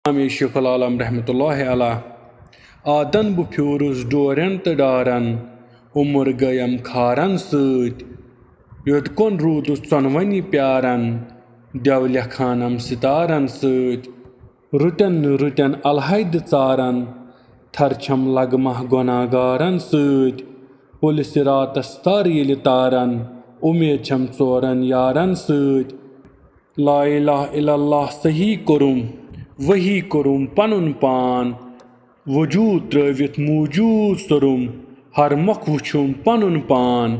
Imam Sheikhul Alam Rahmatullahi Allah. Adan bu purus doren te daran, umur gayam kharan sud. Yod kon rudus sonvani pyaran, devlya khanam sitaran sud. Rutan alhaid tsaran, tharcham lagmah gonagaran sud. Pulis ratas taril taran, umecham tsoran yaran sud. La ilaha illallah sahi kurum. वही करुम पनुन पान वजूद त्रवित मौजूद सरुम हर मख वुछुम पनुन पान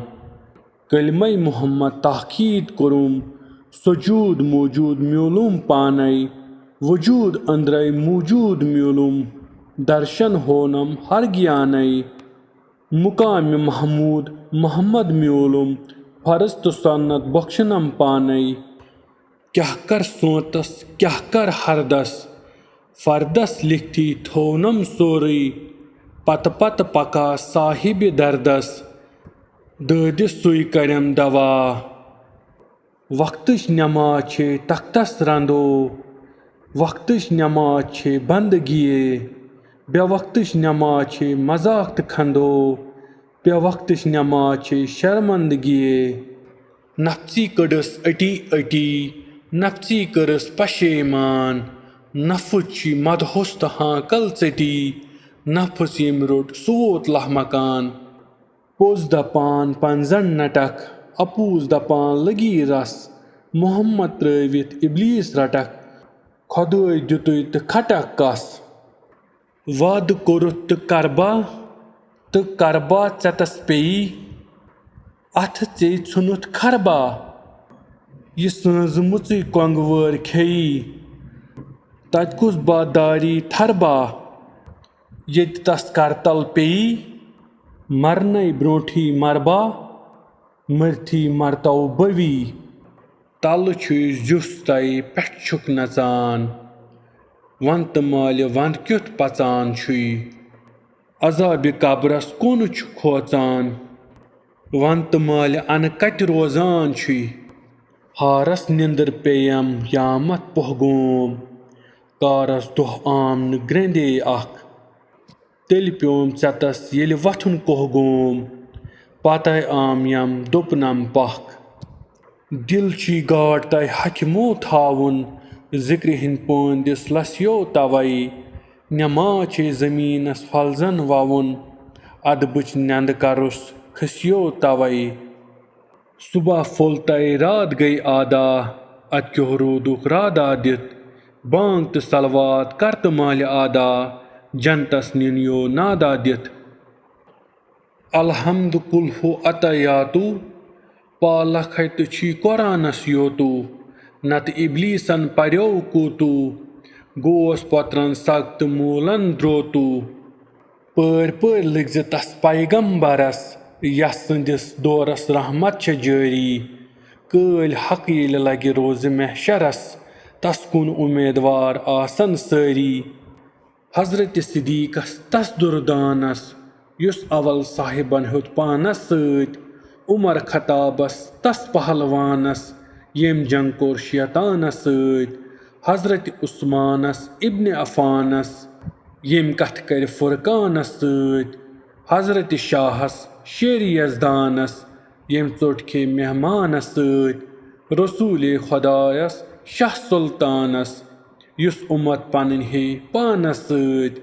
कलमै मोहम्मद ताकीद करुम सजूद मौजूद म्योलुम पानई वजूद अंदरई मौजूद म्योलुम दर्शन होनम हर ज्ञानई मुकाम महमूद मोहम्मद म्योलुम फर्ज तो सन्नत बख्शनम पानई क्या कर सोतस क्या कर हरदस फरदस लिखती थोनम सोरी पत पका साहिब दर्दस ददिस सुई करम दवा वक्तश नमाज छे तख्तस रंदो वक्तश नमाज छे बंदगिए बे वक्तश नमाज छे मजाक खंदो बे वक्तश नमाज छे शर्मंदगिए नफ्सी कड़स अटी नफ्सी करस पशेमान नफुची मदहुस्त हाँ कल चटी नफस यम रोट सोत लह मकान पोज दपान पंजन नटक अपूज दपान लगी रस मोहम्मद त्रवित इब्लीस रटक खुदय दुतु तो खटक कस वाद कोरुत तो करबा चतस पेई अथ चे छुनुत खरबा यह सज कोंगवर खेई तत कुस बादारी थरबा ये तस करतल पेई मरन ब्रोठी मरबा मरथी मरतौ बवी तल जुस तय पेठ नचान वन तो माल वंद क्युत पचान अजाब कब्रस कोन खोचान वन तो माल अन कत रोजान हारस निंदर पेयम यामत पहगोम कारस दोह आम न ग्रेंदे अख तेल प्योम चतस येल वथुन कोहगोम पतय आम यम दोपनम पख दिल ची गाड तय हकमो थावन जिक्र हिंद पोंदिस लस्यो तवई नमाज छे जमीनस फलजन वावन अदबुच नंद करुस खसियो तवई सुबह फुलतय रात गई आदा अत्क्योह रूदुक रादा दित बांग तो सलवात करत माल आदा जनतस नियो नादा दित अलहम्द कुल्हु अतयातु पालख तो छी कुरानस योतु नत इब्लीसन पर्यो कूतु गोस पत्रन सख्त मूलन द्रोतु पर लिखज तस पैगम्बरस यस दौरस रहमत छ जारी कल हक ये लगे रोज महशरस तस कुन उम्मीदवार आसन सारी हजरत सिद्दीकस तस दुरदानस युस अवल साहिबन हुत पानस सत उमर खताबस तस पहलवानस यम जंग कोर शैतानस सत हजरत उस्मानस इब्न अफानस यम कथ कर फुरकानस सत हजरत शाहस शेर यजदानस यम चोट खे मेहमानस सत रसूल खुदायस शाह सुल्तानस युस उम्मत पन हे पानस सत